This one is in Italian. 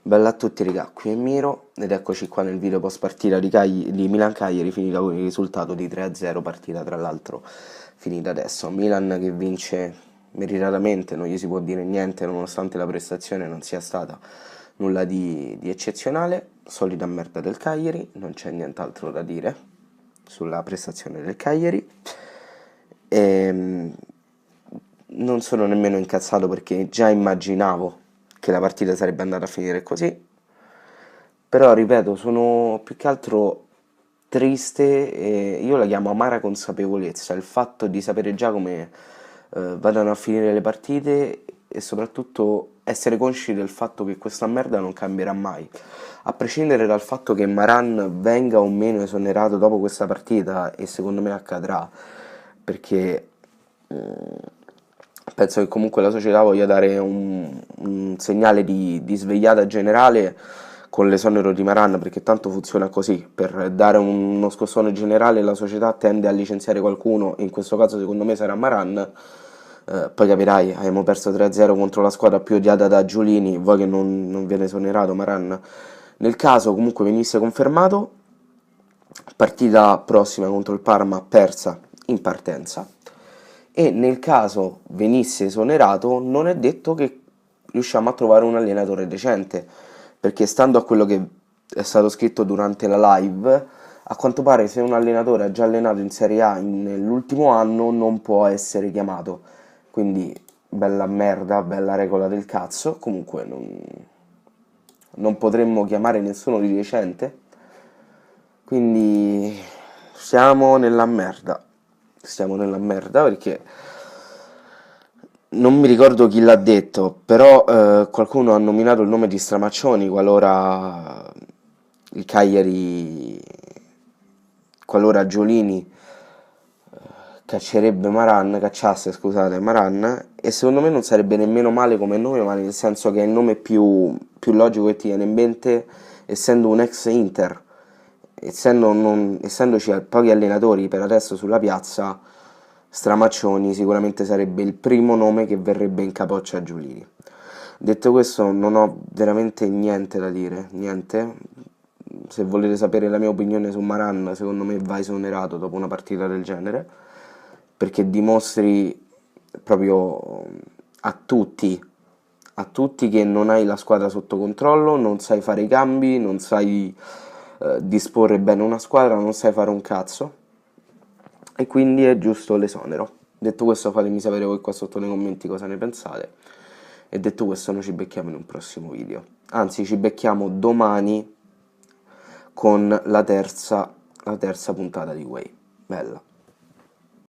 Bella a tutti raga, qui è Miro ed eccoci qua nel video post partita di Milan-Cagliari finita con il risultato di 3-0, partita tra l'altro finita adesso. Milan che vince meritatamente, non gli si può dire niente nonostante la prestazione non sia stata nulla di eccezionale, solita merda del Cagliari, non c'è nient'altro da dire sulla prestazione del Cagliari. E non sono nemmeno incazzato perché già immaginavo che la partita sarebbe andata a finire così, però ripeto, sono più che altro triste e io la chiamo amara consapevolezza, il fatto di sapere già come vadano a finire le partite e soprattutto essere consci del fatto che questa merda non cambierà mai. A prescindere dal fatto che Maran venga o meno esonerato dopo questa partita, e secondo me accadrà, perché penso che comunque la società voglia dare un segnale di svegliata generale con l'esonero di Maran, perché tanto funziona così: per dare uno scossone generale la società tende a licenziare qualcuno, e in questo caso secondo me sarà Maran. Poi capirai, abbiamo perso 3-0 contro la squadra più odiata da Giulini, voi che non viene esonerato Maran. Nel caso comunque venisse confermato, partita prossima contro il Parma persa in partenza, e nel caso venisse esonerato non è detto che riusciamo a trovare un allenatore decente, perché stando a quello che è stato scritto durante la live, a quanto pare se un allenatore ha già allenato in Serie A nell'ultimo anno non può essere chiamato, quindi bella merda, bella regola del cazzo. Comunque non potremmo chiamare nessuno di decente, quindi stiamo nella merda perché non mi ricordo chi l'ha detto, però qualcuno ha nominato il nome di Stramaccioni il Cagliari, qualora Giolini cacciasse, scusate, Maran, e secondo me non sarebbe nemmeno male come nome, ma nel senso che è il nome più logico che ti viene in mente, essendo un ex Inter, essendoci pochi allenatori per adesso sulla piazza. Stramaccioni sicuramente sarebbe il primo nome che verrebbe in capoccia a Giulini. Detto questo, non ho veramente niente da dire, niente. Se volete sapere la mia opinione su Maran, secondo me va esonerato dopo una partita del genere, perché dimostri proprio a tutti che non hai la squadra sotto controllo, non sai fare i cambi, non sai disporre bene una squadra, non sai fare un cazzo, e quindi è giusto l'esonero. Detto questo, fatemi sapere voi qua sotto nei commenti cosa ne pensate, e detto questo noi ci becchiamo in un prossimo video, anzi ci becchiamo domani con la terza puntata di Way. Bella.